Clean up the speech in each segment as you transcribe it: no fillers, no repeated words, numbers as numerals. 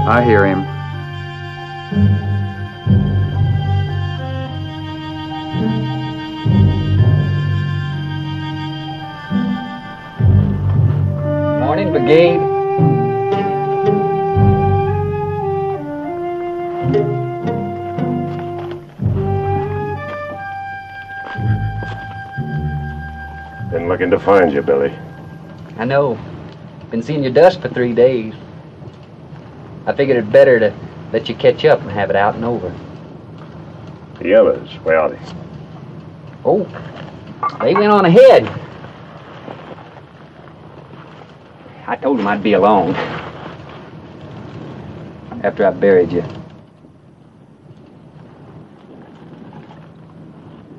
I hear him. Morning, Brigade. Been looking to find you, Billy. I know. Been seeing your dust for 3 days. I figured it better to let you catch up and have it out and over. The others, where are they? Oh, they went on ahead. I told them I'd be along after I buried you.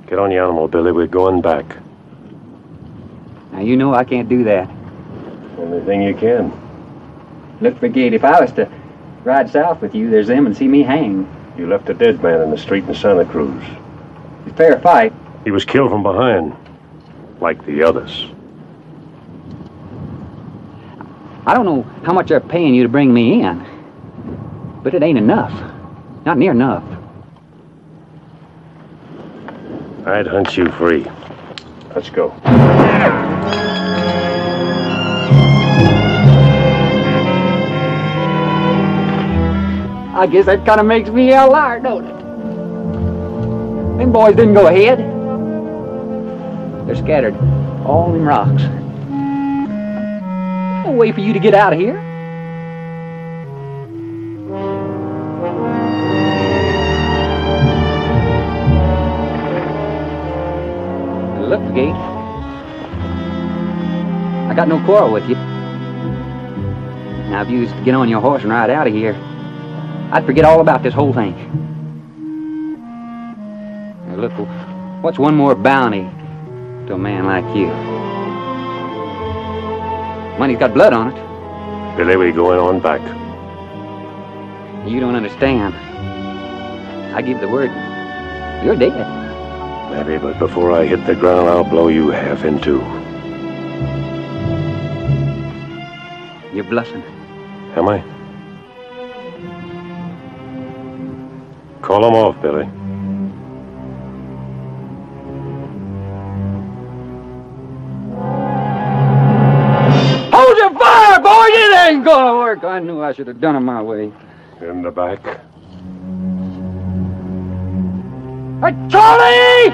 Get on your animal, Billy. We're going back. Now, you know I can't do that. Only thing you can. Look, Brigade, if I was to ride south with you, there's them and see me hang. You left a dead man in the street in Santa Cruz. It's a fair fight. He was killed from behind, like the others. I don't know how much they're paying you to bring me in, but it ain't enough. Not near enough. I'd hunt you free. Let's go. I guess that kind of makes me a liar, don't it? Them boys didn't go ahead. They're scattered all in rocks. No way for you to get out of here. Look, Brigade, I got no quarrel with you. Now, if you was to get on your horse and ride out of here, I'd forget all about this whole thing. Now, look, what's one more bounty to a man like you? Money's got blood on it. Billy, we're going on back. You don't understand. I give the word, you're dead. Maybe, but before I hit the ground, I'll blow you half in two. You're bluffing. Am I? Call him off, Billy. Hold your fire, boy! It ain't gonna work. I knew I should have done it my way. In the back. Hey, Charlie!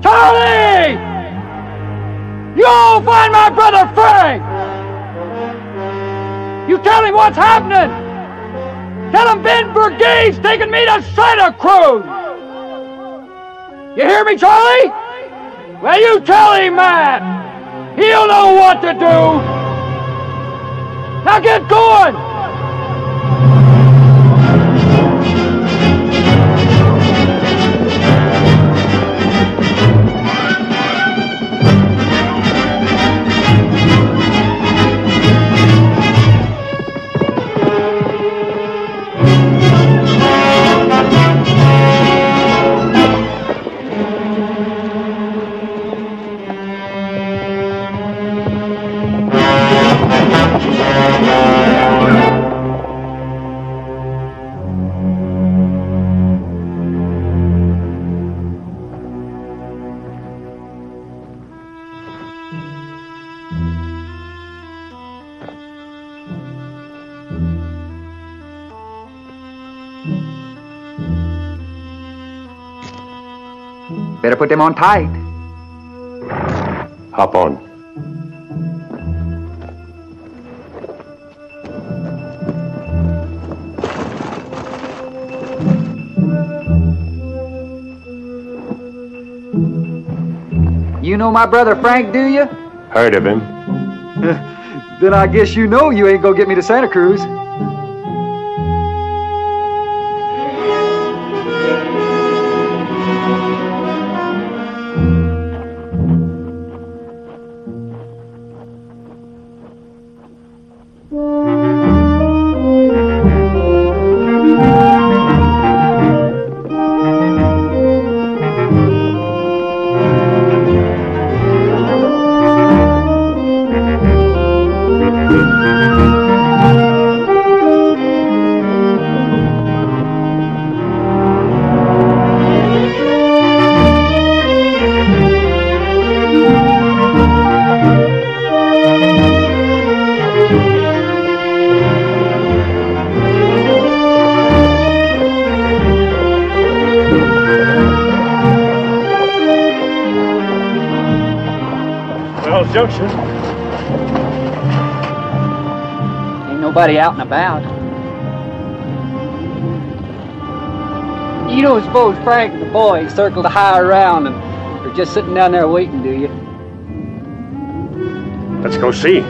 Charlie! You'll find my brother Frank! You tell him what's happening! Tell him Ben Brigade's taking me to Santa Cruz! You hear me, Charlie? Well, you tell him that! He'll know what to do! Now get going! Better put them on tight. Hop on. You know my brother Frank, do you? Heard of him. Then I guess you know you ain't gonna get me to Santa Cruz. Junction. Ain't nobody out and about. You don't suppose Frank and the boys circled a high around and are just sitting down there waiting, do you? Let's go see.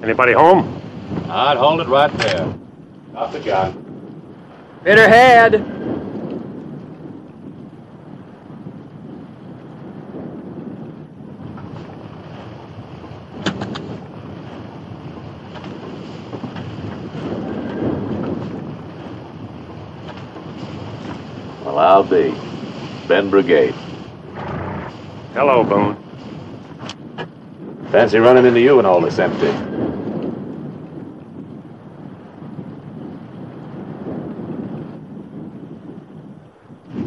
Anybody home? I'd hold it right there. Off the gun. Hit her head. Well, I'll be. Ben Brigade. Hello, Boone. Fancy running into you and all this empty.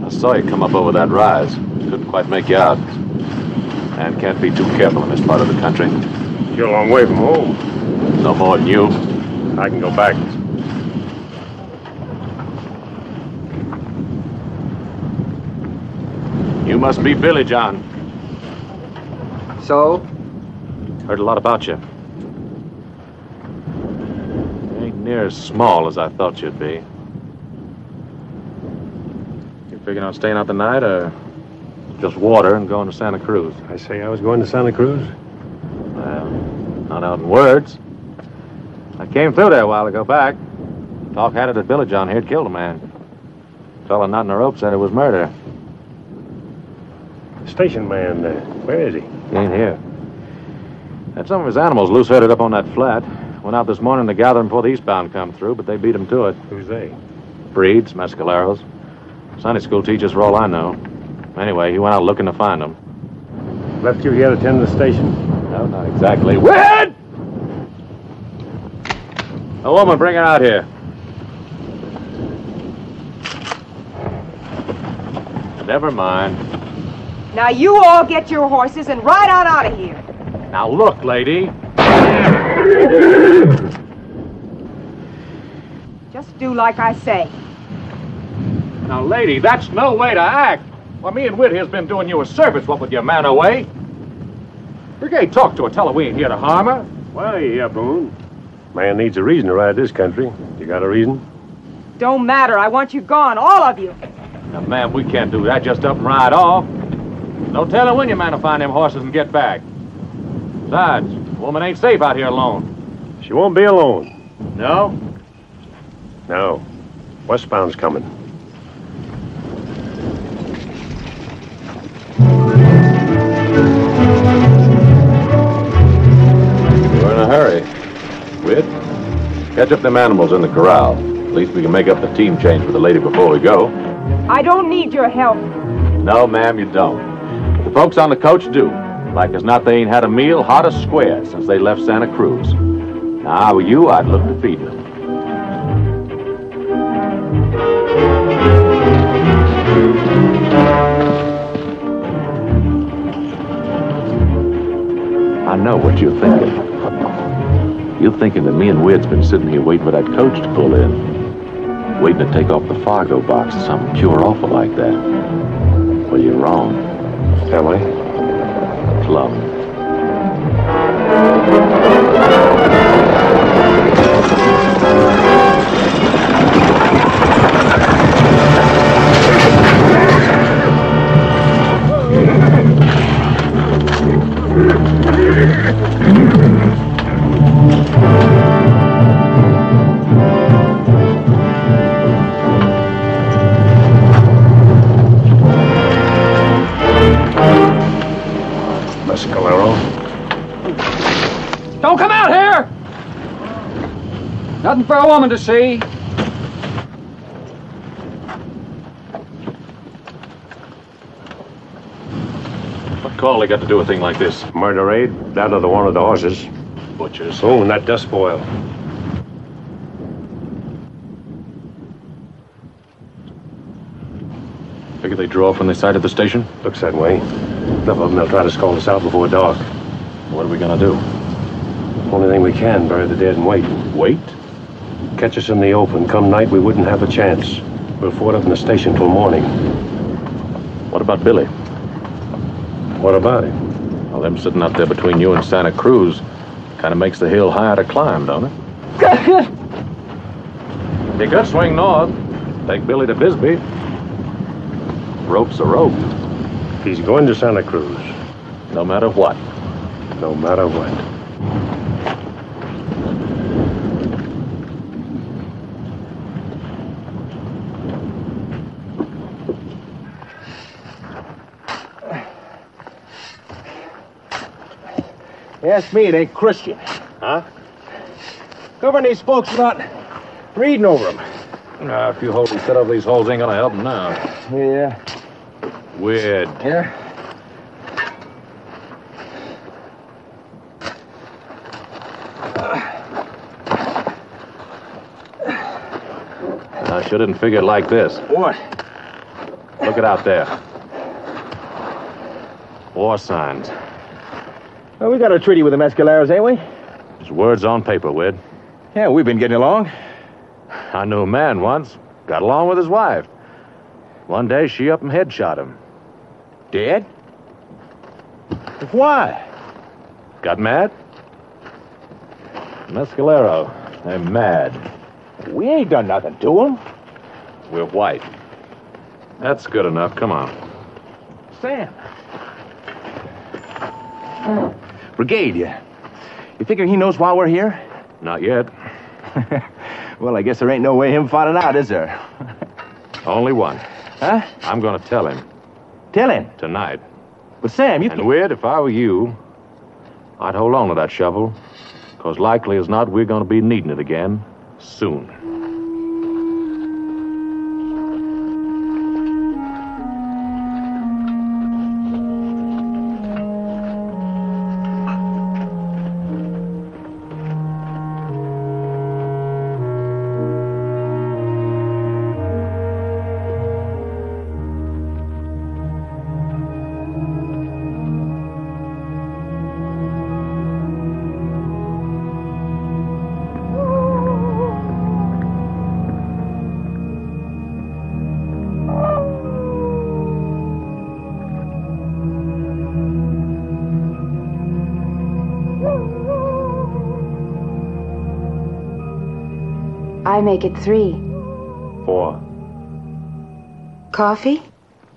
I saw you come up over that rise. Couldn't quite make you out. And can't be too careful in this part of the country. You're a long way from home. No more than you. I can go back. You must be Billy John. So? Heard a lot about you. You ain't near as small as I thought you'd be. You figuring on staying out the night, or just water and going to Santa Cruz? I say I was going to Santa Cruz. Well, not out in words. I came through there a while ago back. Talk had it that Billy John here had killed a man. Fella not in the rope said it was murder. Station man, where is he? He ain't here. Had some of his animals loose-herded up on that flat. Went out this morning to gather them before the eastbound come through, but they beat him to it. Who's they? Breeds, mescaleros. Sunday school teachers for all I know. Anyway, he went out looking to find them. Left you here to tend the station? No, not exactly. Wait! A woman, bring her out here. Never mind. Now you all get your horses and ride on out of here. Now look, lady. Just do like I say. Now, lady, that's no way to act. Well, me and Whit here's been doing you a service, what with your man away. Brigade, talk to her, tell her we ain't here to harm her. Well, yeah, Boone. Man needs a reason to ride this country. You got a reason? Don't matter. I want you gone, all of you. Now, ma'am, we can't do that, just up and ride off. No telling when your man will find them horses and get back. Besides, the woman ain't safe out here alone. She won't be alone. No? No. Westbound's coming. We're in a hurry. Whit, catch up them animals in the corral. At least we can make up the team change with the lady before we go. I don't need your help. No, ma'am, you don't. The folks on the coach do. Like as not, they ain't had a meal hot or square since they left Santa Cruz. Now, with you, I'd look to feed them. I know what you're thinking. You're thinking that me and Wid's been sitting here waiting for that coach to pull in. Waiting to take off the Fargo box or something pure awful like that. Well, you're wrong. Am I? Plum. Don't come out here! Nothing for a woman to see. What call they got to do a thing like this? Murder raid, down to the one of the horses. Butchers. Oh, and that dust boil. Figure they drew off when they sighted the station? Looks that way. Enough of them, they'll try to scold us out before dark. What are we gonna do? Only thing we can, bury the dead and wait. Wait? Catch us in the open. Come night, we wouldn't have a chance. We'll ford up in the station till morning. What about Billy? What about him? Well, them sitting out there between you and Santa Cruz kind of makes the hill higher to climb, don't it? You could swing north. Take Billy to Bisbee. Rope's a rope. He's going to Santa Cruz. No matter what. No matter what. Ask me, it ain't Christian. Huh? Covering these folks without reading over them. If you hold me set up these holes, ain't gonna help them now. Yeah. Weird. Yeah? I sure didn't figure it like this. What? Look it out there. War signs. Well, we got a treaty with the Mescaleros, ain't we? There's words on paper, Wid. Yeah, we've been getting along. I knew a man once. Got along with his wife. One day, she up and headshot him. Dead? Why? Got mad? Mescalero. They're mad. We ain't done nothing to him. We're white. That's good enough. Come on. Sam. Brigade, you figure he knows why we're here? Not yet. Well, I guess there ain't no way him finding out, is there? Only one. Huh? I'm gonna tell him. Tell him. Tonight. But Sam, you And Weird, if I were you, I'd hold on to that shovel. Because likely as not, we're gonna be needing it again soon. I make it 3. 4. Coffee?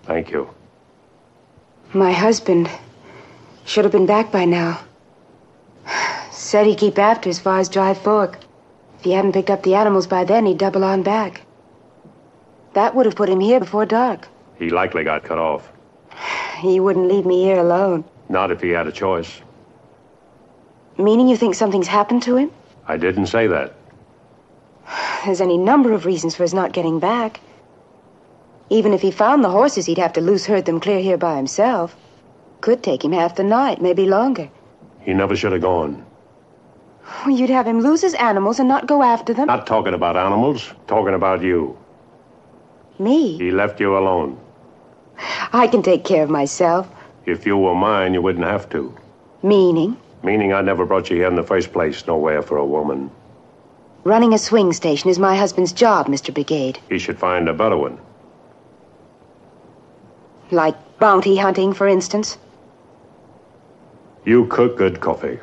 Thank you. My husband should have been back by now. Said he'd keep after as far as Dry Fork. If he hadn't picked up the animals by then, he'd double on back. That would have put him here before dark. He likely got cut off. He wouldn't leave me here alone. Not if he had a choice. Meaning you think something's happened to him? I didn't say that. There's any number of reasons for his not getting back. Even if he found the horses, he'd have to loose herd them clear here by himself. Could take him half the night, maybe longer. He never should have gone. Well, you'd have him lose his animals and not go after them. Not talking about animals, talking about you. Me? He left you alone. I can take care of myself. If you were mine, you wouldn't have to. Meaning? Meaning I never brought you here in the first place. Nowhere for a woman. Running a swing station is my husband's job, Mr. Brigade. He should find a better one. Like bounty hunting, for instance? You cook good coffee.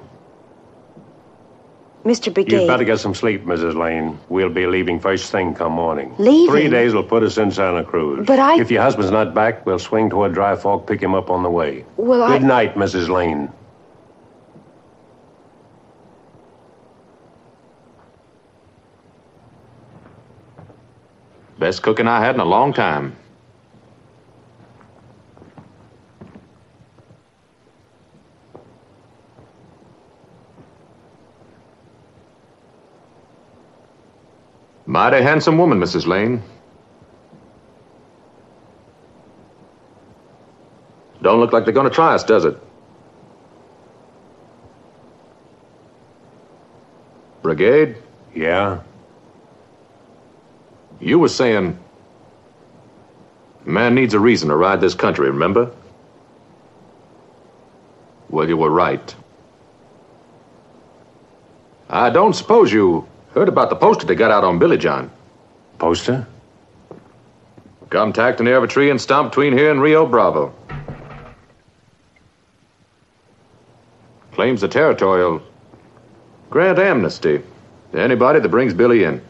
Mr. Brigade... You'd better get some sleep, Mrs. Lane. We'll be leaving first thing come morning. Leaving? 3 days will put us in Santa Cruz. But If your husband's not back, we'll swing toward Dry Fork, pick him up on the way. Well, Good night, Mrs. Lane. Best cooking I had in a long time. Mighty handsome woman, Mrs. Lane. Don't look like they're going to try us, does it? Brigade? Yeah? You were saying, man needs a reason to ride this country, remember? Well, you were right. I don't suppose you heard about the poster they got out on Billy John. Poster? Come tacked near a tree and stomp between here and Rio Bravo. Claims the territorial grant amnesty to anybody that brings Billy in.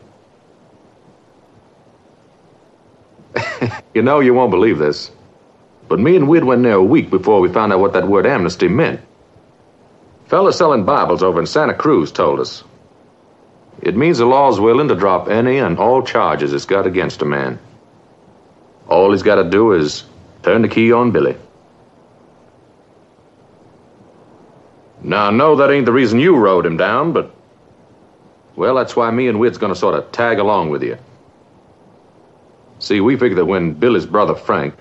You know, you won't believe this, but me and Wid went there a week before we found out what that word amnesty meant. Fella selling Bibles over in Santa Cruz told us. It means the law's willing to drop any and all charges it's got against a man. All he's got to do is turn the key on Billy. Now, I know that ain't the reason you rode him down, but, well, that's why me and Wid's gonna sort of tag along with you. See, we figure that when Billy's brother Frank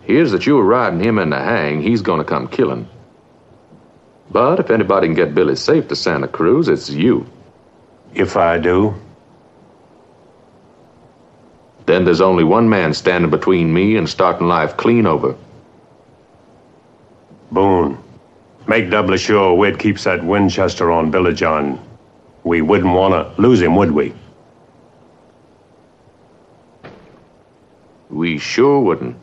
hears that you were riding him in the hang, he's gonna come killing. But if anybody can get Billy safe to Santa Cruz, it's you. If I do? Then there's only one man standing between me and starting life clean over. Boone. Make doubly sure Wid keeps that Winchester on Billy John. We wouldn't want to lose him, would we? We sure wouldn't.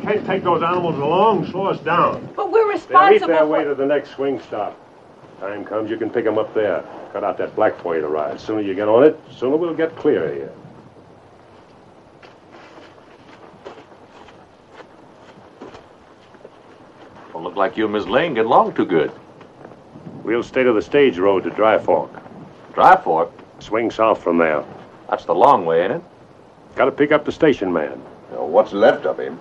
Can't take those animals along, slow us down. But we're They'll responsible eat their for... way to the next swing stop. Time comes, you can pick them up there. Cut out that black for you to ride. Sooner you get on it, sooner we'll get clear here. Don't look like you and Miss Lane get along too good. We'll stay to the stage road to Dry Fork. Dry Fork? Swing south from there. That's the long way, ain't it? Gotta pick up the station man. What's left of him?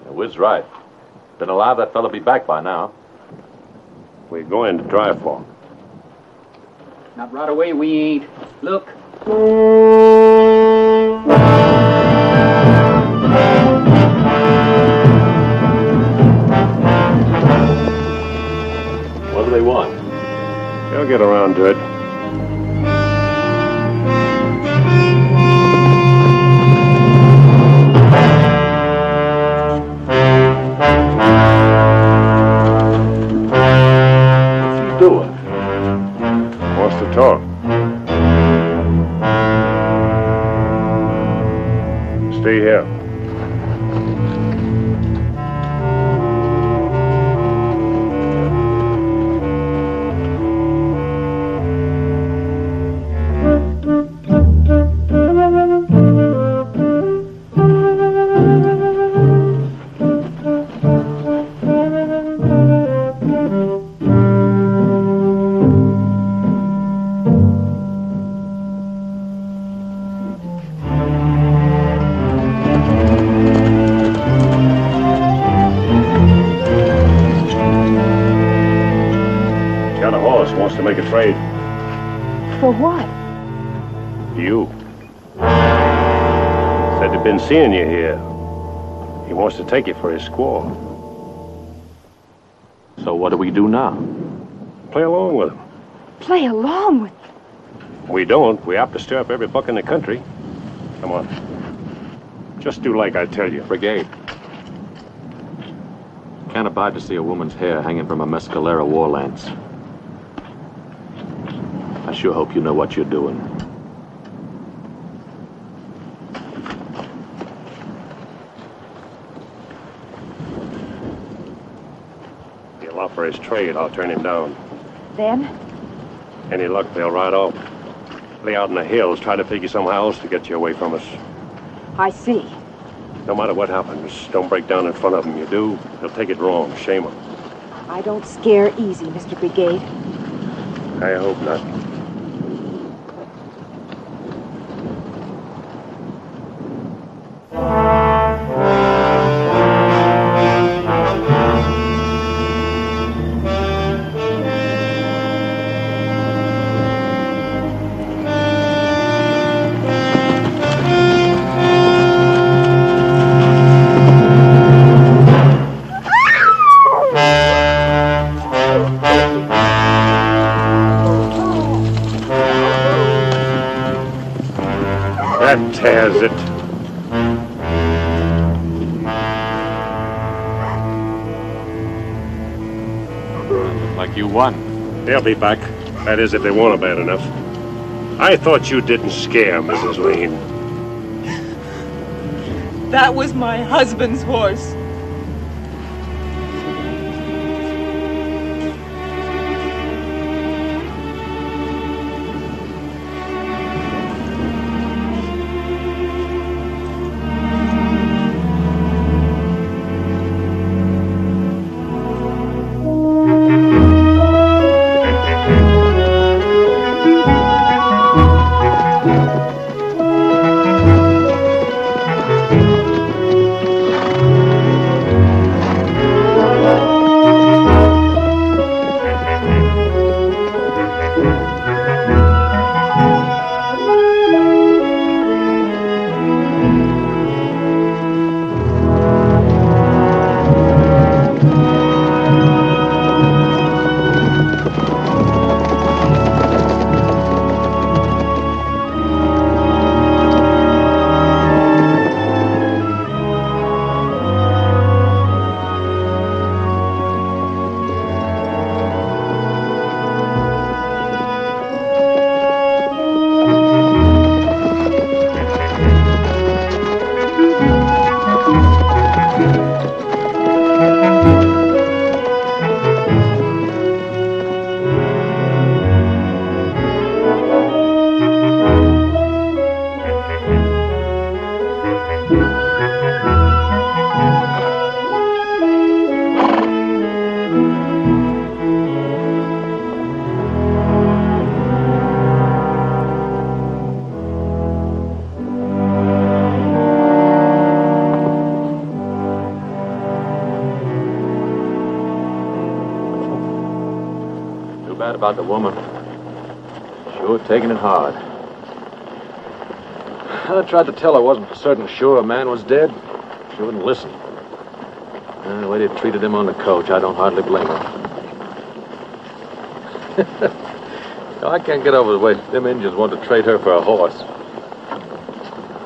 Wid's right. Been alive, that fella be back by now. We're going to Dry Fork. Not right away, we ain't. Look. What do they want? They'll get around to it. Wants to talk. Stay here. boss wants to make a trade. For what? You. Said they've been seeing you here. He wants to take you for his squaw. So what do we do now? Play along with him. Play along with them. We don't. We have to stir up every buck in the country. Come on. Just do like I tell you. Brigade. Can't abide to see a woman's hair hanging from a mescalera war lance. I sure hope you know what you're doing. He'll offer his trade. I'll turn him down. Then? Any luck, they'll ride off. Lay out in the hills, try to figure somehow else to get you away from us. I see. No matter what happens, don't break down in front of them. You do, they'll take it wrong. Shame them. I don't scare easy, Mr. Brigade. I hope not. That tears it. Looks like you won. They'll be back. That is, if they want her bad enough. I thought you didn't scare Mrs. Lane. That was my husband's horse. About the woman. Sure taking it hard. I tried to tell her I wasn't for certain sure a man was dead. She wouldn't listen. The way they treated him on the coach, I don't hardly blame her. I can't get over the way them Indians want to trade her for a horse.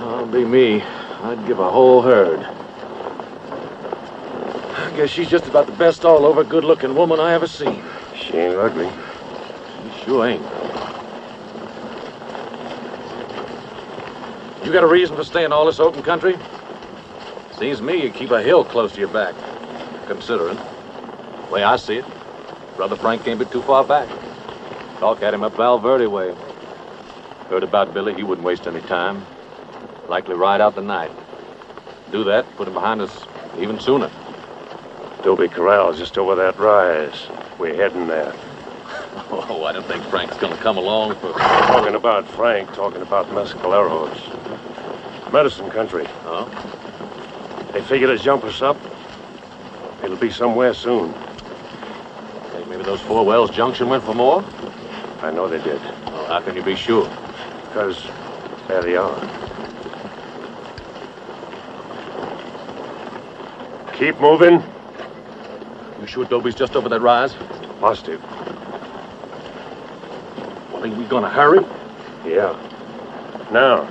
Oh, be me, I'd give a whole herd. I guess she's just about the best all-over good-looking woman I ever seen. She ain't ugly. Sure ain't. You got a reason for staying all this open country? Seems to me you keep a hill close to your back, considering. The way I see it, Brother Frank can't be too far back. Talk at him up Valverde way. Heard about Billy, he wouldn't waste any time. Likely ride out the night. Do that, put him behind us even sooner. Adobe Corral's just over that rise. We're heading there. Oh, I don't think Frank's gonna come along for... Talking about Frank, talking about mescaleros. Medicine country. Huh? They figure to jump us up. It'll be somewhere soon. They Maybe those four wells junction went for more? I know they did. Well, how can you be sure? Because there they are. Keep moving. You sure Dobie's just over that rise? Positive. Well, ain't we gonna hurry? Yeah. Now.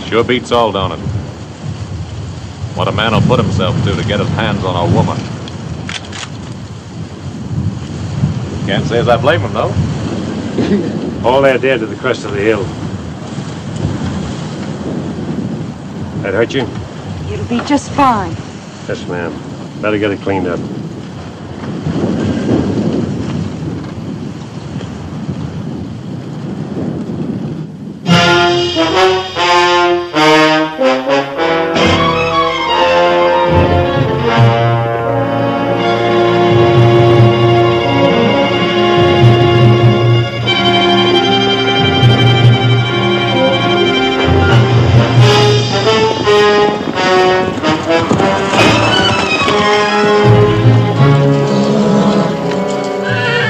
Sure beats all, don't it? What a man will put himself to get his hands on a woman. Can't say as I blame him, though. All they're dead to the crest of the hill. That hurt you? It'll be just fine. Yes, ma'am. Better get it cleaned up.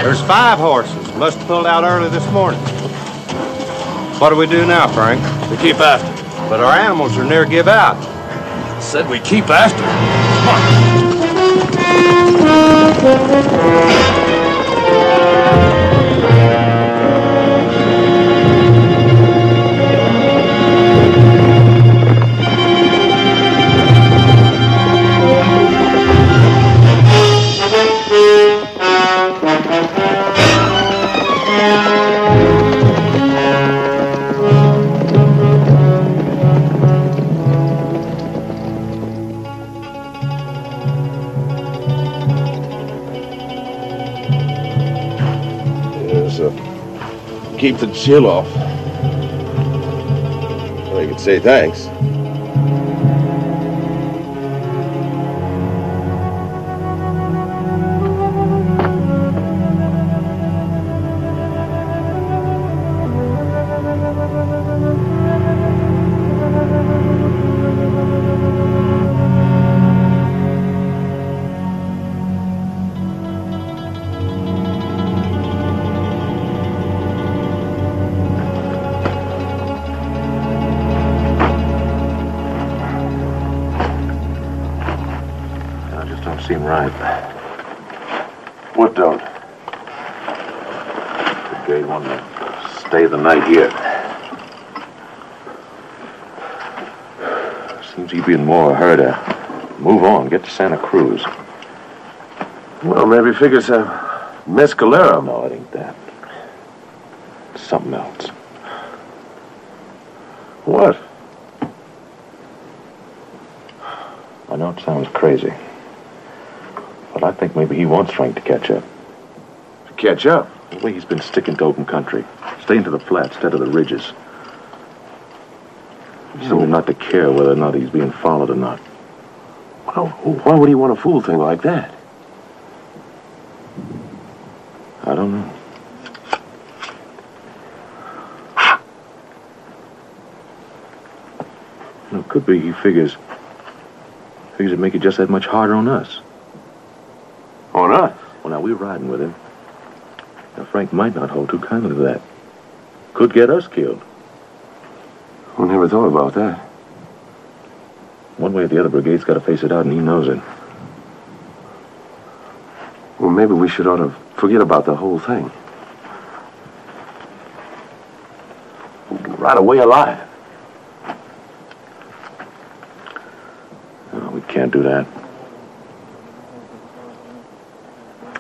There's 5 horses. Must have pulled out early this morning. What do we do now, Frank? We keep after. But our animals are near give out. Said we keep after. Keep the chill off. Well, you could say thanks. seem right. What don't? Brigade wanted to stay the night here. Seems he'd be in more of a hurry to move on, get to Santa Cruz. Well, maybe figures a mescalero. No, it ain't that. It's something else. What? I know it sounds crazy, but I think maybe he wants Frank to catch up. To catch up? The way he's been sticking to open country, staying to the flats instead of the ridges. He seems not to care whether or not he's being followed or not. Well, why would he want a fool thing like that? I don't know. No, it could be he figures it'd make it just that much harder on us. On us? Well, now, we're riding with him. Now, Frank might not hold too kindly to that. Could get us killed. I never thought about that. One way or the other, Brigade's got to face it out, and he knows it. Well, maybe we should ought to forget about the whole thing. Right away alive. No, we can't do that.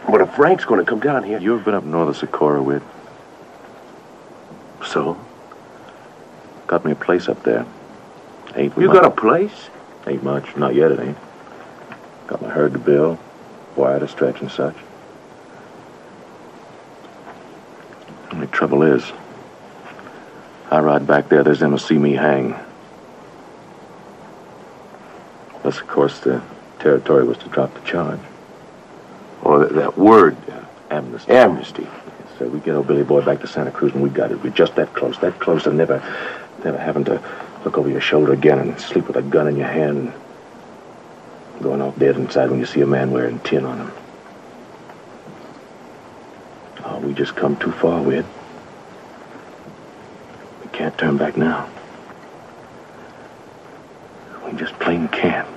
But if Frank's going to come down here... You've been up north of Socorro, Whit. So? Got me a place up there. You got a place? Ain't much. Not yet, it ain't. Got my herd to build, wire to stretch and such. Only trouble is, I ride back there, there's them to see me hang. Plus, of course, the territory was to drop the charge. Oh, that word. Amnesty. Amnesty. So we get old Billy Boy back to Santa Cruz, and we got it. We're just that close to never having to look over your shoulder again and sleep with a gun in your hand and going off dead inside when you see a man wearing tin on him. Oh, we just come too far, Whit. We can't turn back now. We just plain can't.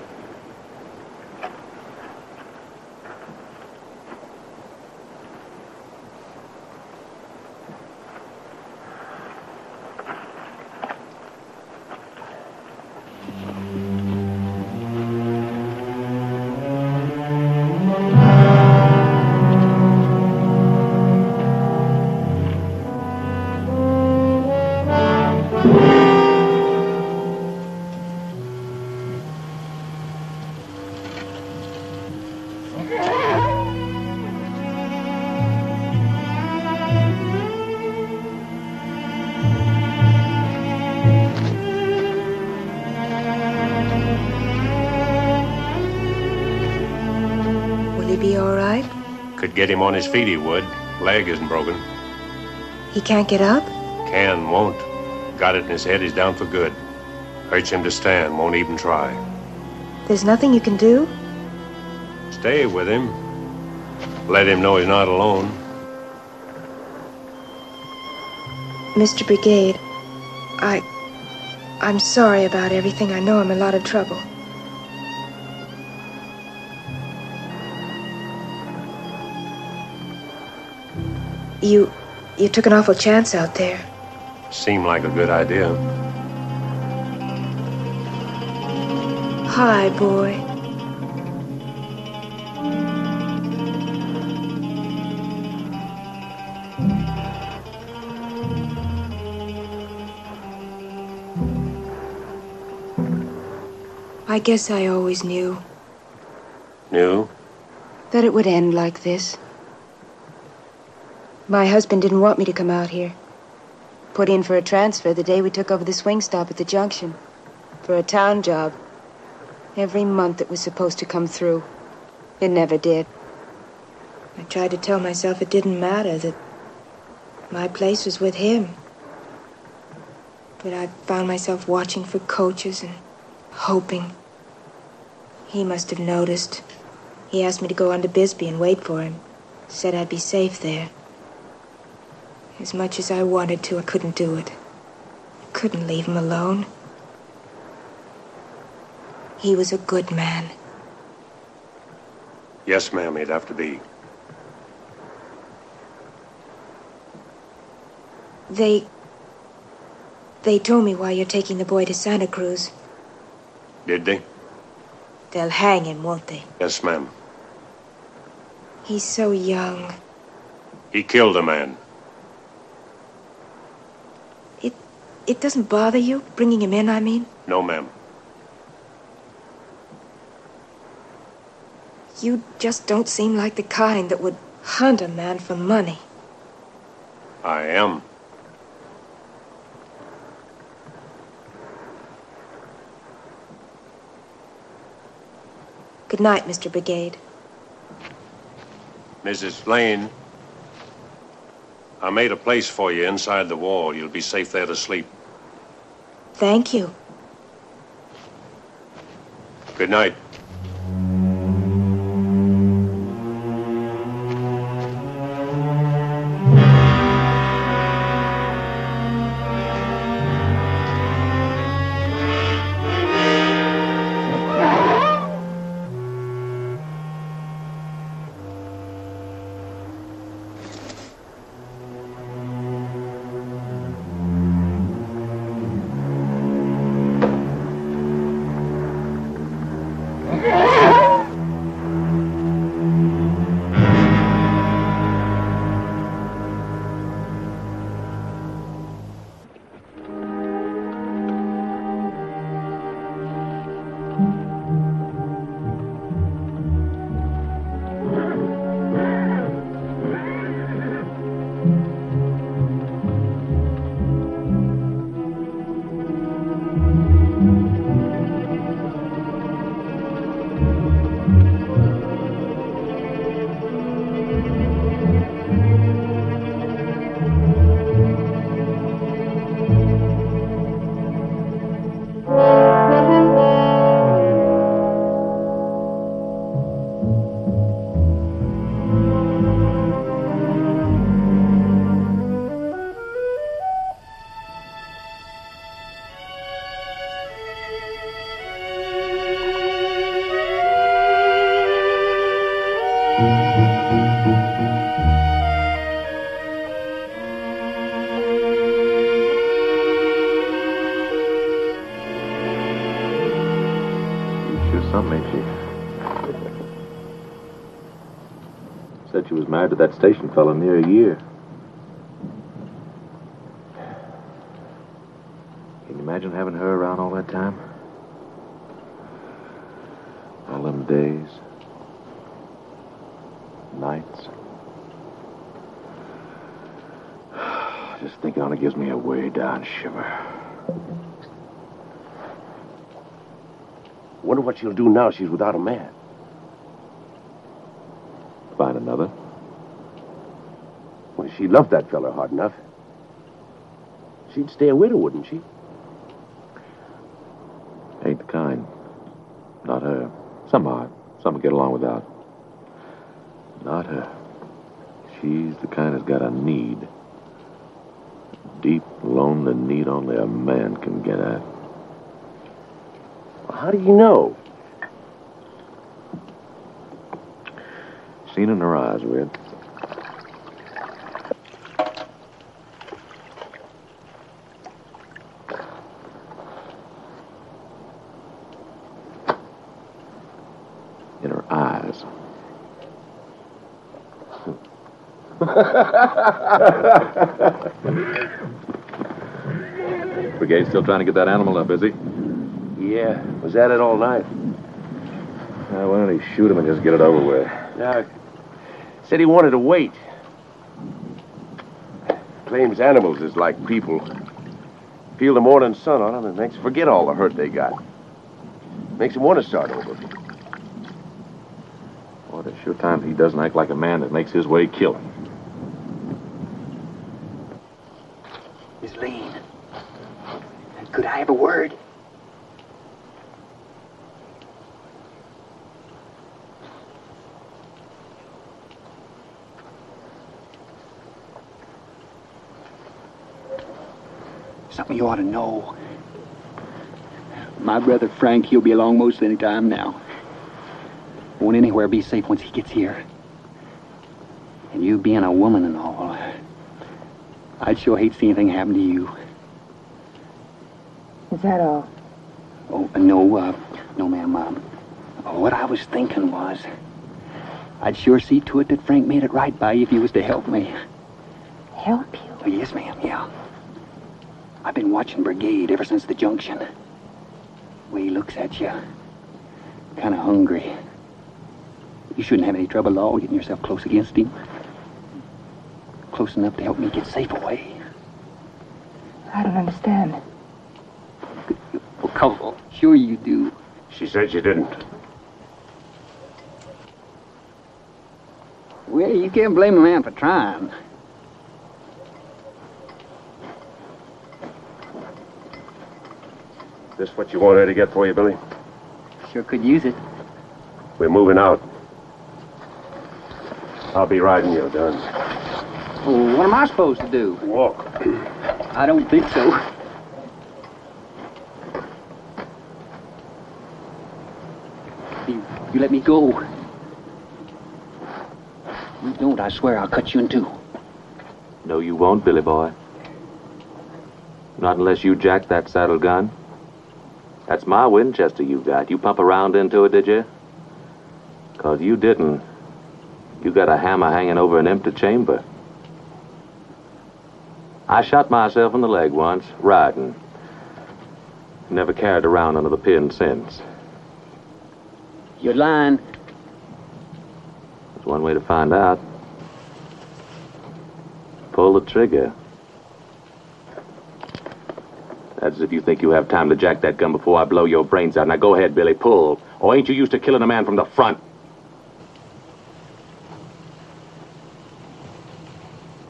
Get him on his feet, he would. Leg isn't broken. He can't get up? Can, won't. Got it in his head, he's down for good. Hurts him to stand, won't even try. There's nothing you can do? Stay with him. Let him know he's not alone. Mr. Brigade, I'm sorry about everything. I know I'm in a lot of trouble. You took an awful chance out there. Seemed like a good idea. Hi, boy. I guess I always knew. Knew? That it would end like this. My husband didn't want me to come out here. Put in for a transfer the day we took over the swing stop at the junction. For a town job. Every month it was supposed to come through. It never did. I tried to tell myself it didn't matter, that my place was with him. But I found myself watching for coaches and hoping. He must have noticed. He asked me to go on to Bisbee and wait for him. Said I'd be safe there. As much as I wanted to, I couldn't do it. I couldn't leave him alone. He was a good man. Yes, ma'am, it'd have to be. They told me why you're taking the boy to Santa Cruz. Did they? They'll hang him, won't they? Yes, ma'am. He's so young. He killed a man. It doesn't bother you, bringing him in, I mean? No, ma'am. You just don't seem like the kind that would hunt a man for money. I am. Good night, Mr. Brigade. Mrs. Lane, I made a place for you inside the wall. You'll be safe there to sleep. Thank you. Good night. Said she was married to that station fellow near a year. Can you imagine having her around all that time? All them days, nights. Just thinking on it gives me a way down shiver. Wonder what she'll do now she's without a man. Find another. Well, she loved that fella hard enough. She'd stay a widow, wouldn't she? Ain't the kind. Not her. Some are. Some will get along without. Not her. She's the kind that's got a need. Deep, lonely need only a man can get at. Well, how do you know? Seen in her eyes, Red. In her eyes. Brigade's still trying to get that animal up, is he? Yeah, was at it all night. Why don't he shoot him and just get it over with? Yeah, said he wanted to wait. Claims animals is like people. Feel the morning sun on them and makes them forget all the hurt they got. Makes them want to start over. Well, there's sure times he doesn't act like a man that makes his way killing. Miss Lane, could I have a word? Something you ought to know. My brother Frank, he'll be along most any time now. Won't anywhere be safe once he gets here. And you being a woman and all, I'd sure hate to see anything happen to you. Is that all? Oh, no, ma'am. What I was thinking was, I'd sure see to it that Frank made it right by you if you was to help me. Help you? Oh, yes, ma'am, yeah. I've been watching Brigade ever since the junction. The way he looks at you, kind of hungry. You shouldn't have any trouble at all getting yourself close against him. Close enough to help me get safe away. I don't understand. Well, come on. Sure you do. She said she didn't. Well, you can't blame a man for trying. This what you wanted to get for you, Billy? Sure could use it. We're moving out. I'll be riding your gun. Well, what am I supposed to do? Walk. I don't think so. You let me go. You don't, I swear I'll cut you in two. No, you won't, Billy boy. Not unless you jack that saddle gun. That's my Winchester you got. You pump around into it, did you? 'Cause you didn't. You got a hammer hanging over an empty chamber. I shot myself in the leg once, riding. Never carried around under the pin since. You're lying. There's one way to find out. Pull the trigger. That's if you think you have time to jack that gun before I blow your brains out. Now go ahead, Billy, pull. Or ain't you used to killing a man from the front?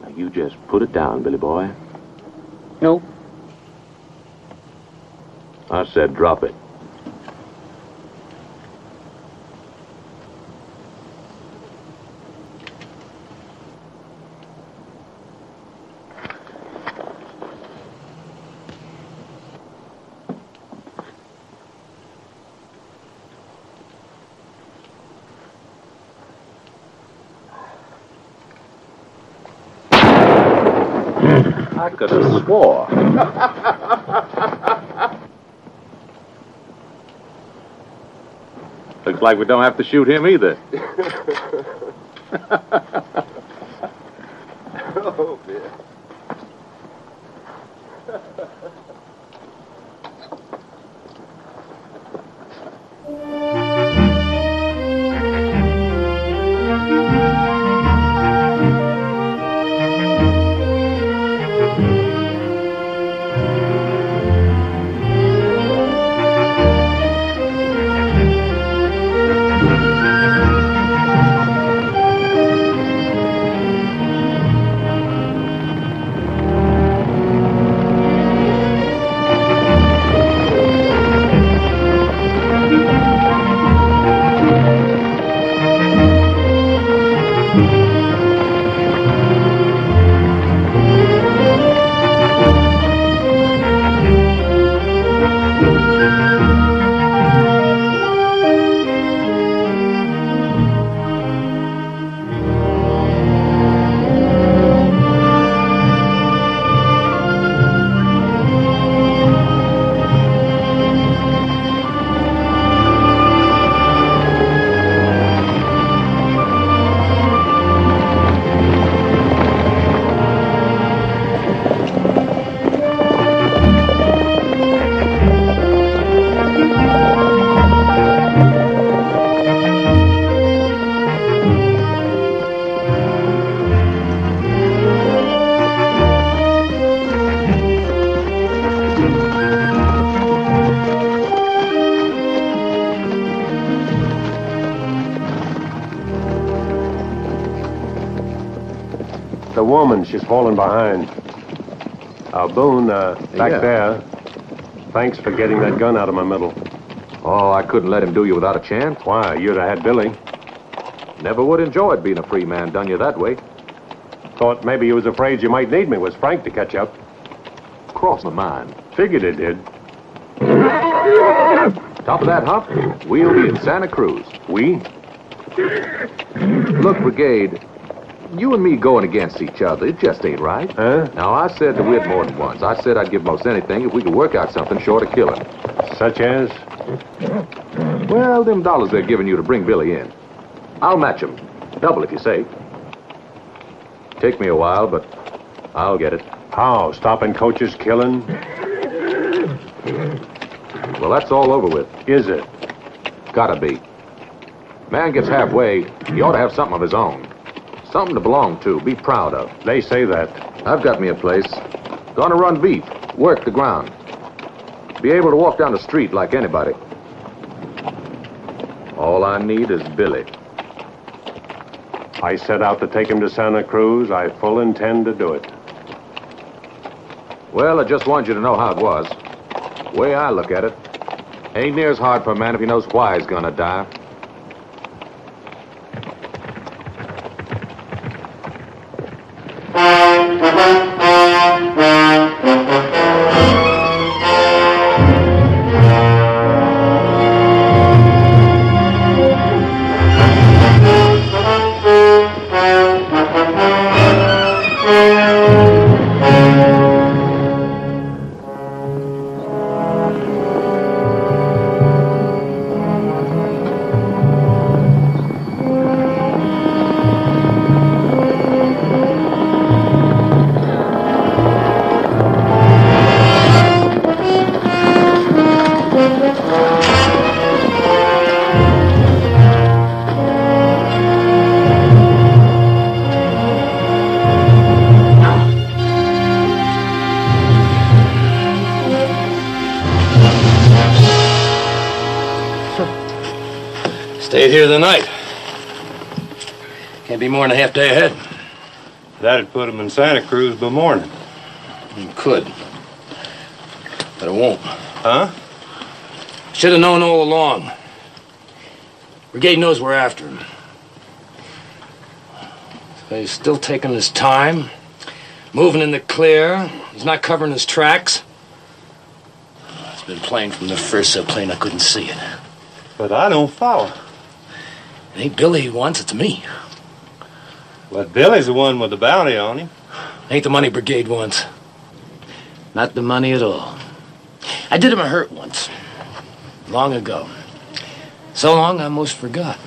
Now you just put it down, Billy boy. No. I said drop it. I could have swore. Looks like we don't have to shoot him either. Oh, man. The woman, she's fallen behind. Boone, back there. Thanks for getting that gun out of my middle. Oh, I couldn't let him do you without a chance. Why? You'd have had Billy. Never would enjoy it being a free man done you that way. Thought maybe you was afraid you might need me. Was Frank to catch up? Crossed my mind. Figured it did. Top of that hump, we'll be in Santa Cruz. We? Look, Brigade, you and me going against each other, it just ain't right. Huh? Now, I said to Whit more than once, I said I'd give most anything if we could work out something short of killing. Such as? Well, them dollars they're giving you to bring Billy in. I'll match 'em. Double if you say. Take me a while, but I'll get it. How? Stopping coaches killing? Well, that's all over with. Is it? Gotta be. Man gets halfway, he ought to have something of his own. Something to belong to, be proud of. They say that. I've got me a place. Gonna run beef, work the ground. Be able to walk down the street like anybody. All I need is Billy. I set out to take him to Santa Cruz. I full intend to do it. Well, I just wanted you to know how it was. The way I look at it, ain't near as hard for a man if he knows why he's gonna die. Stayed here the night. Can't be more than a half day ahead. That'd put him in Santa Cruz by morning. You could. But it won't. Huh? Should have known all along. Brigade knows we're after him. So he's still taking his time, moving in the clear. He's not covering his tracks. It's been plain from the first so plain I couldn't see it. But I don't follow. It ain't Billy he wants, it's me. But Billy's the one with the bounty on him. Ain't the money Brigade wants. Not the money at all. I did him a hurt once. Long ago. So long I almost forgot.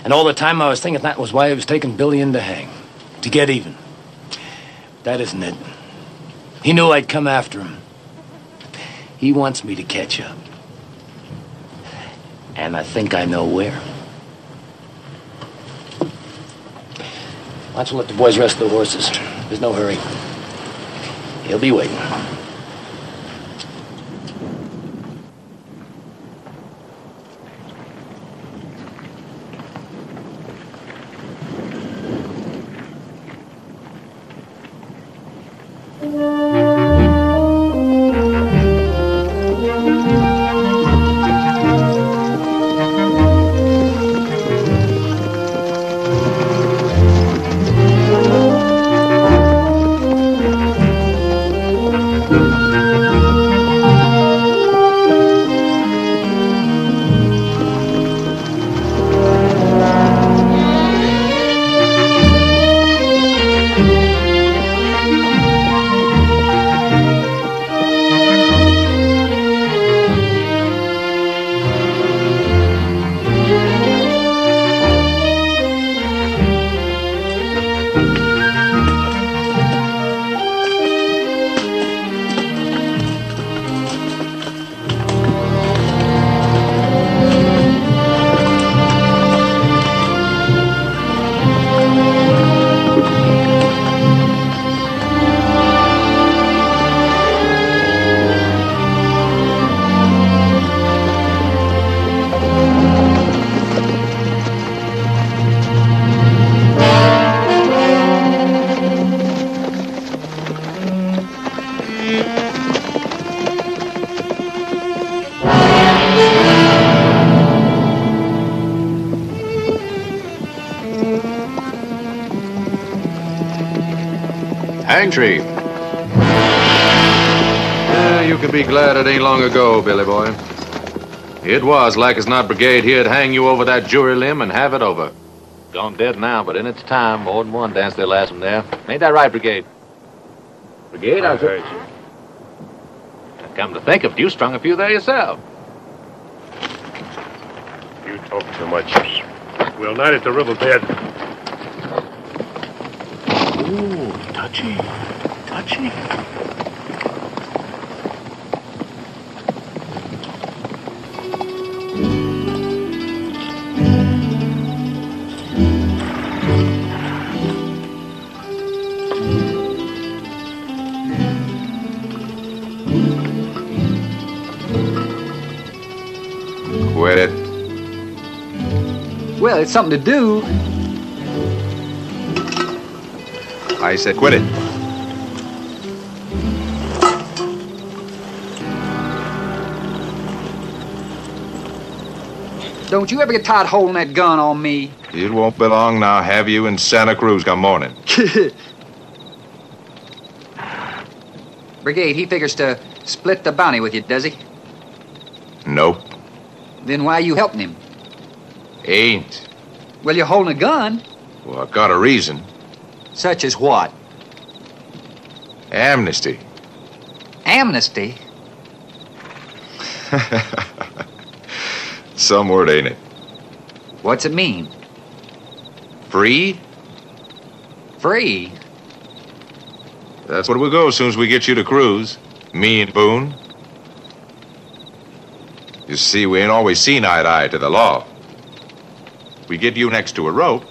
And all the time I was thinking that was why I was taking Billy in to hang. To get even. That isn't it. He knew I'd come after him. He wants me to catch up. And I think I know where. Why don't you let the boys rest their horses? There's no hurry. He'll be waiting. Hang tree. Yeah, you can be glad it ain't long ago, Billy boy. It was like as not, Brigade, here'd hang you over that jury limb and have it over. Gone dead now, but in its time, more than one danced their last one there. Ain't that right, Brigade? Brigade, I heard you. Come to think of it, you strung a few there yourself. You talk too much. We'll night at the river bed. Ooh, touchy. Touchy. Quit it. Well, it's something to do. I said quit it. Don't you ever get tired holding that gun on me? It won't be long now, have you in Santa Cruz come morning. Brigade, he figures to split the bounty with you, does he? Nope. Then why you helping him? Ain't. Well, you're holding a gun. Well, I got a reason. Such as what? Amnesty. Amnesty? Some word, ain't it? What's it mean? Free? Free? That's what we'll go as soon as we get you to Cruz. Me and Boone. You see, we ain't always seen eye to eye to the law. We get you next to a rope,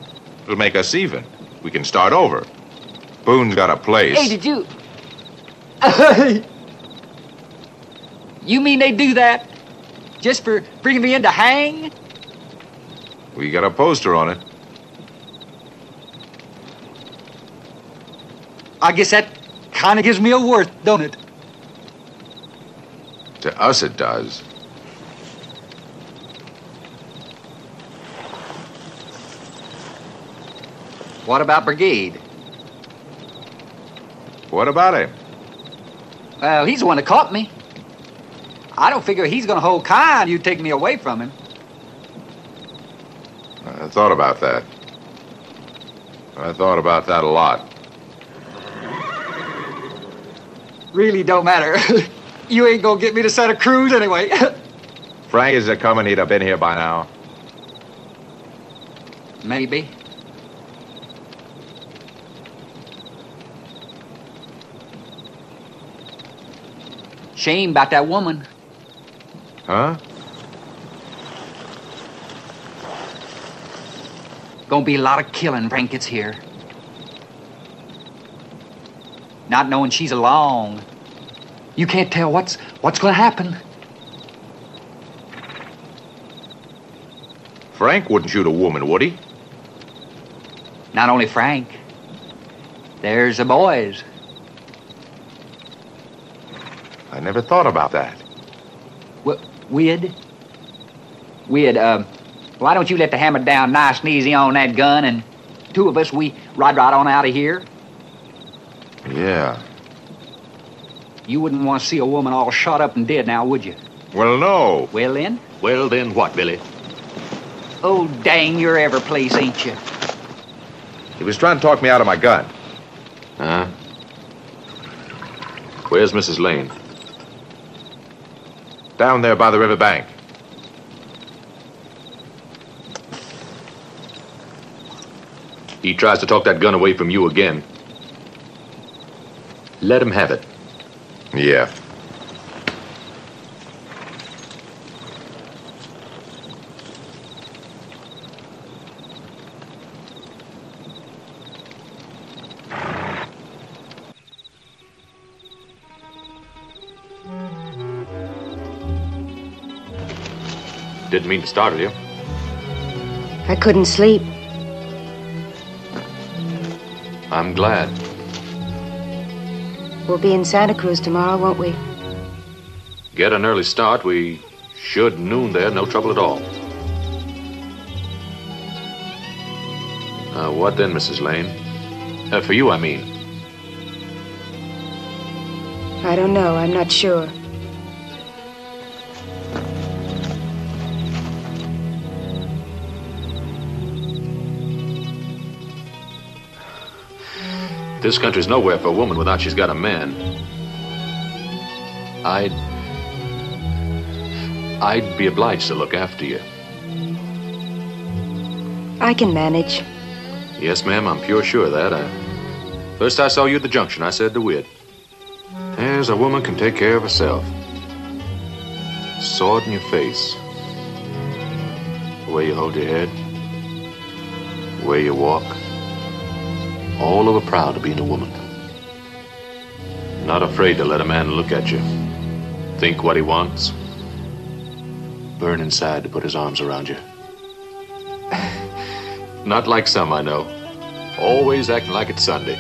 it'll make us even. We can start over. Boone's got a place. Hey, did you... You mean they do that? Just for bringing me in to hang? We got a poster on it. I guess that kind of gives me a worth, don't it? To us it does. What about Brigade? What about him? Well, he's the one that caught me. I don't figure he's gonna hold kind you take me away from him. I thought about that. I thought about that a lot. Really don't matter. You ain't gonna get me to Santa Cruz anyway. Frank is a-coming, he'd have been here by now. Maybe. Shame about that woman. Huh? Gonna be a lot of killing, Frank gets here. Not knowing she's along. You can't tell what's gonna happen. Frank wouldn't shoot a woman, would he? Not only Frank. There's the boys. I never thought about that. We'd, why don't you let the hammer down nice and easy on that gun, and two of us, we ride right on out of here? Yeah. You wouldn't want to see a woman all shot up and dead now, would you? Well, no. Well, then? Well, then what, Billy? Oh, dang, you're every place, ain't you? He was trying to talk me out of my gun. Huh? Where's Mrs. Lane? Down there by the river bank. He tries to talk that gun away from you again. Let him have it. Yeah. Didn't mean to startle you. I couldn't sleep. I'm glad. We'll be in Santa Cruz tomorrow, won't we? Get an early start. We should noon there, no trouble at all. What then, Mrs. Lane? For you, I mean. I don't know. I'm not sure. This country's nowhere for a woman without she's got a man. I'd be obliged to look after you. I can manage. Yes, ma'am, I'm pure sure of that. First I saw you at the junction, I said to Whit, there's a woman can take care of herself. Saw it in your face. The way you hold your head. The way you walk. All over proud of being a woman. Not afraid to let a man look at you. Think what he wants. Burn inside to put his arms around you. Not like some I know. Always acting like it's Sunday.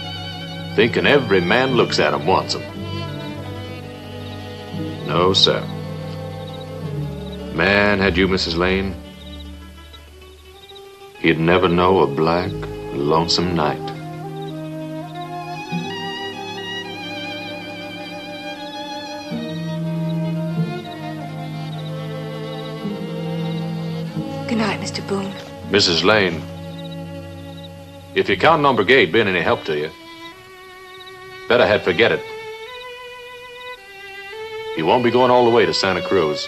Thinking every man looks at him wants him. No, sir. Man, had you, Mrs. Lane, he'd never know a black, lonesome night. Good night, Mr. Boone. Mrs. Lane, if you're counting on Brigade being any help to you, better head forget it. You won't be going all the way to Santa Cruz.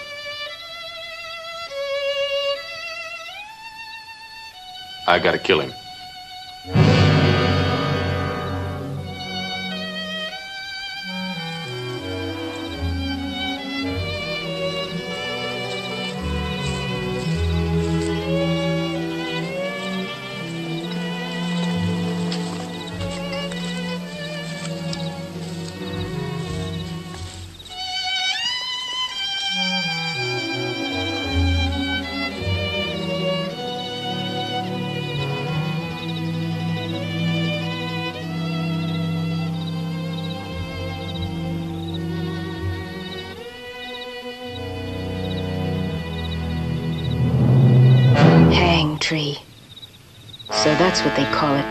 I gotta kill him. Tree. So that's what they call it.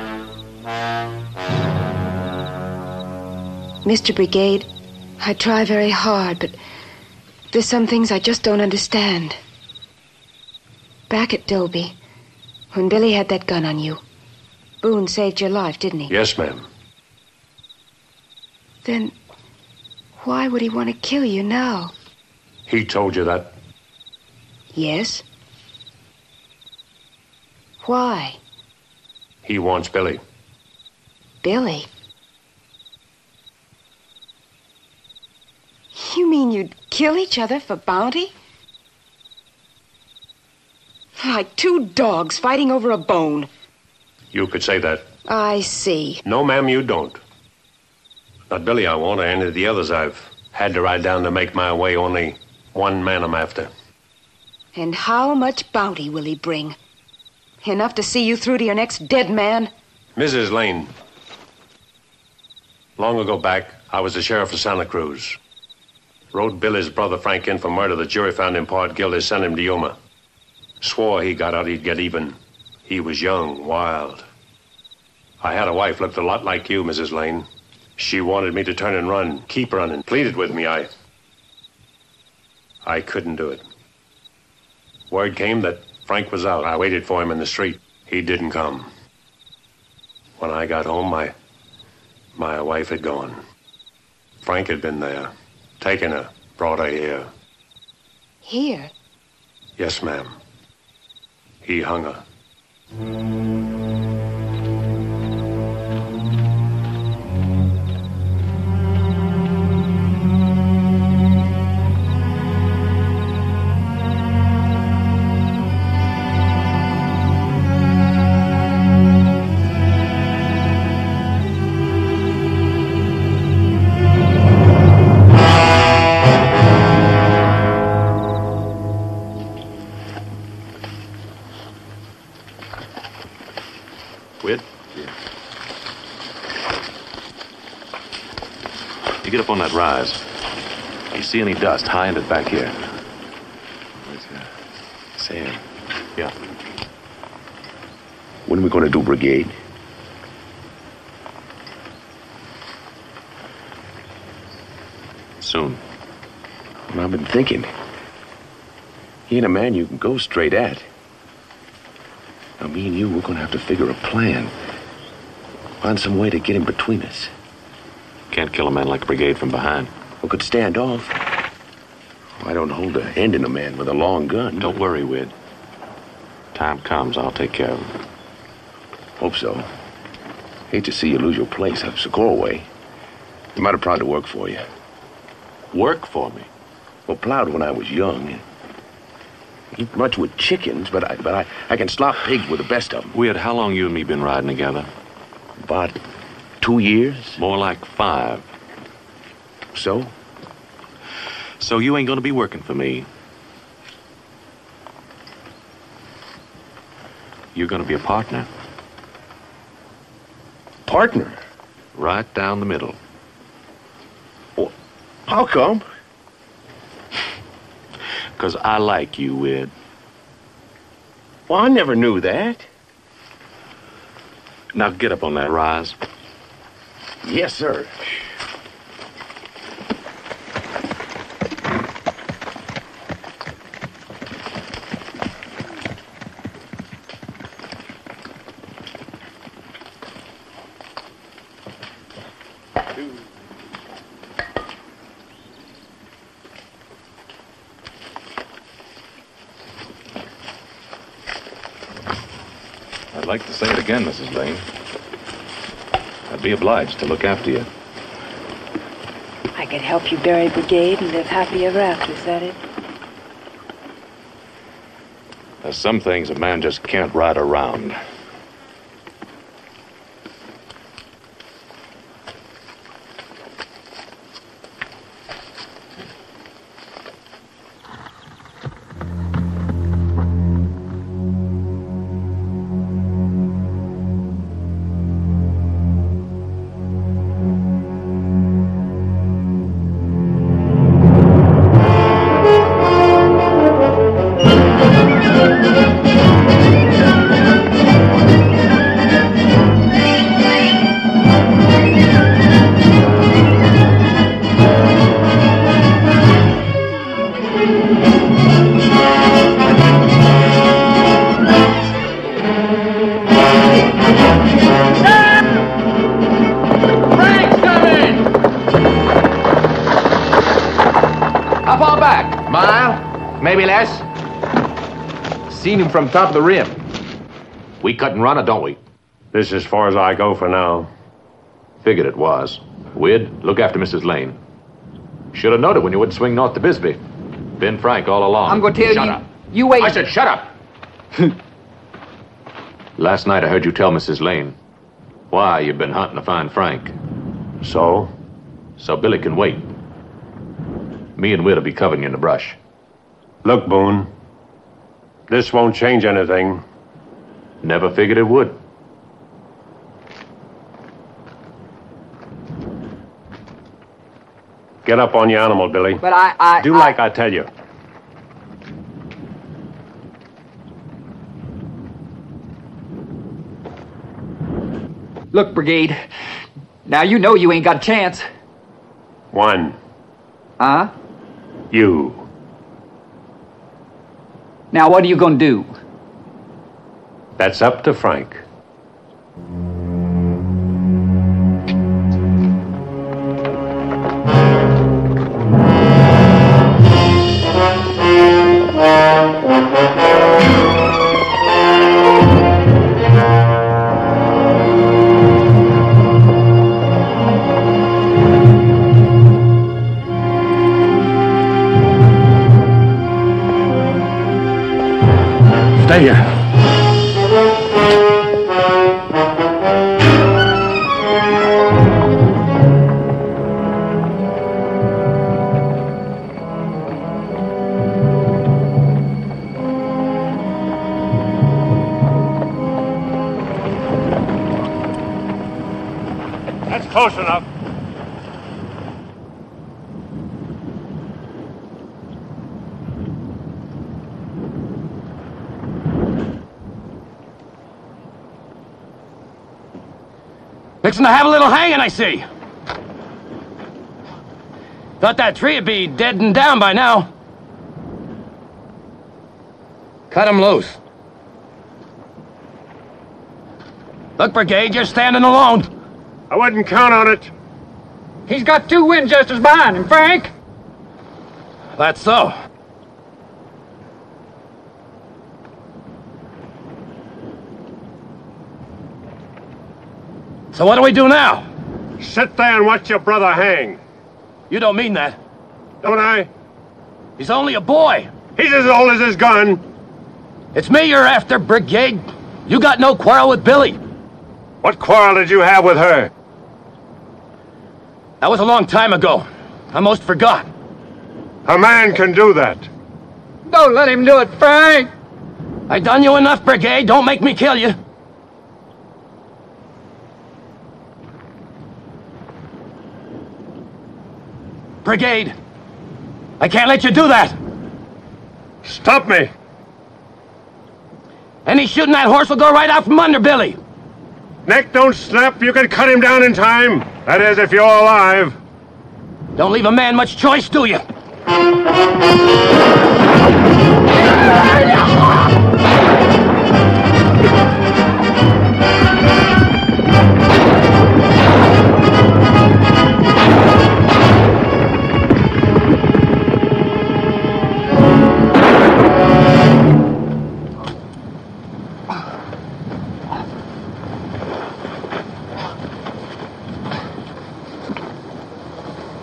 Mr. Brigade, I try very hard, but there's some things I just don't understand. Back at Dobie, when Billy had that gun on you, Boone saved your life, didn't he? Yes, ma'am. Then why would he want to kill you now? He told you that? Yes. Why? He wants Billy. Billy? You mean you'd kill each other for bounty? Like two dogs fighting over a bone. You could say that. I see. No, ma'am, you don't. Not Billy I want, or any of the others I've had to ride down to make my way. Only one man I'm after. And how much bounty will he bring? Enough to see you through to your next dead man? Mrs. Lane. Long ago back, I was the sheriff of Santa Cruz. Rode Billy's brother Frank in for murder. The jury found him part guilty, sent him to Yuma. Swore he got out he'd get even. He was young, wild. I had a wife looked a lot like you, Mrs. Lane. She wanted me to turn and run, keep running, pleaded with me. I couldn't do it. Word came that Frank was out. I waited for him in the street. He didn't come. When I got home, my wife had gone. Frank had been there, taken her, brought her here. Here? Yes, ma'am. He hung her. You get up on that rise. You see any dust, high end it back here. Where's Sam? Yeah. When are we going to do Brigade? Soon. Well, I've been thinking. He ain't a man you can go straight at. Now, me and you, we're going to have to figure a plan. Find some way to get him between us. Can't kill a man like Brigade from behind. We could stand off. I don't hold a hand in a man with a long gun. Don't worry, Wid. Time comes, I'll take care of him. Hope so. Hate to see you lose your place up Socorro way. You might have tried to work for you. Work for me? Well, plowed when I was young. Eat much with chickens, but I can slop pigs with the best of them. Wid, how long you and me been riding together? About 2 years. More like 5. So? So you ain't gonna be working for me. You're gonna be a partner. Partner? Right down the middle. Well, how come? 'Cause I like you, Wid. Well, I never knew that. Now get up on that rise. Yes, sir. I'd like to say it again, Mrs. Lane. I'd be obliged to look after you. I could help you bury Brigade and live happy ever after, is that it? There's some things a man just can't ride around. Maybe less. Seen him from top of the rim. We cut and run it, don't we? This is as far as I go for now. Figured it was. Wid, look after Mrs. Lane. Should have noted when you wouldn't swing north to Bisbee. Been frank all along. I'm going to tell Shut you. up. You wait. I said shut up. Last night I heard you tell Mrs. Lane why you've been hunting to find Frank. So? So Billy can wait. Me and Wid will be covering you in the brush. Look, Boone. This won't change anything. Never figured it would. Get up on your animal, Billy. But I Do like I tell you. Look, Brigade. Now you know you ain't got a chance. One. Huh? You. Now what are you gonna do? That's up to Frank. Stay here. That's close enough. Fixing to have a little hanging, I see. Thought that tree'd be dead and down by now. Cut him loose. Look, Brigade, you're standing alone. I wouldn't count on it. He's got 2 Winchesters behind him, Frank. That's so. So what do we do now? Sit there and watch your brother hang. You don't mean that. Don't I? He's only a boy. He's as old as his gun. It's me you're after, Brigade. You got no quarrel with Billy. What quarrel did you have with her? That was a long time ago. I most forgot. A man can do that. Don't let him do it, Frank. I done you enough, Brigade. Don't make me kill you. Brigade, I can't let you do that. Stop me. Any shooting that horse will go right out from under Billy. Neck don't snap. You can cut him down in time. That is, if you're alive. Don't leave a man much choice, do you?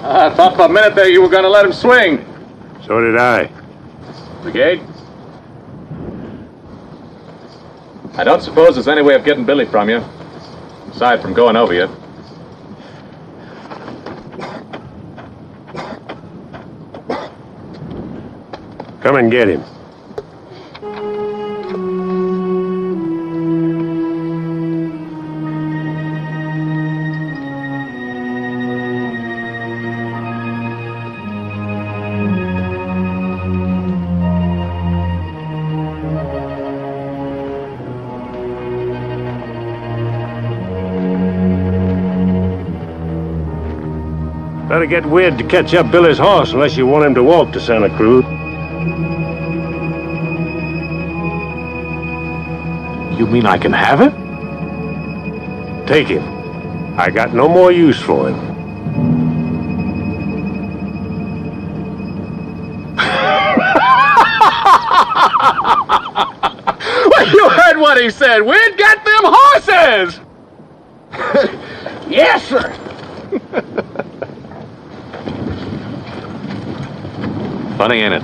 I thought for a minute there you were going to let him swing. So did I. Brigade? I don't suppose there's any way of getting Billy from you, aside from going over you. Come and get him. Better get Weird to catch up Billy's horse unless you want him to walk to Santa Cruz. You mean I can have him? Take him. I got no more use for him. Well, you heard what he said. We'd get them horses! Yes, sir. Funny, ain't it?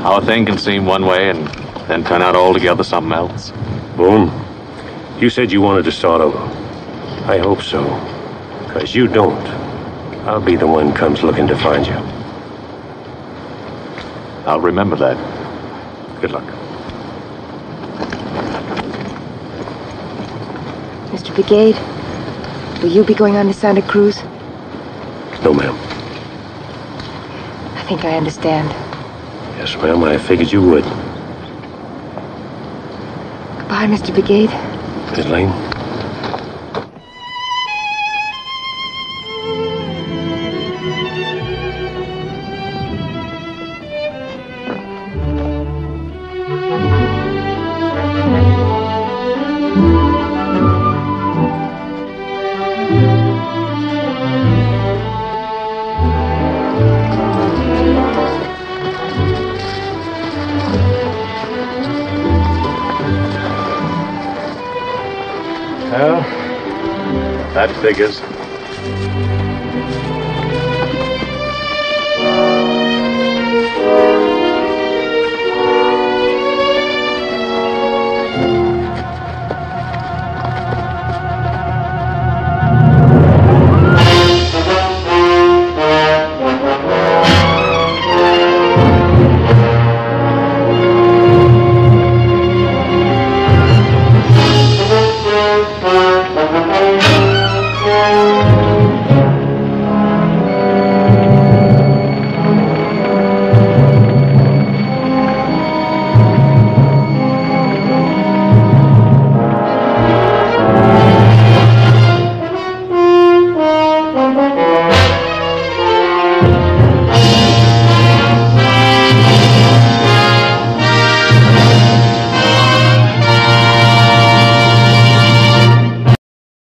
How a thing can seem one way and then turn out altogether something else. Boone, you said you wanted to start over. I hope so. Because you don't. I'll be the one comes looking to find you. I'll remember that. Good luck. Mr. Brigade, will you be going on to Santa Cruz? No, ma'am. I think I understand. Yes, ma'am, I figured you would. Goodbye, Mr. Brigade. Miss Lane. Well, that figures.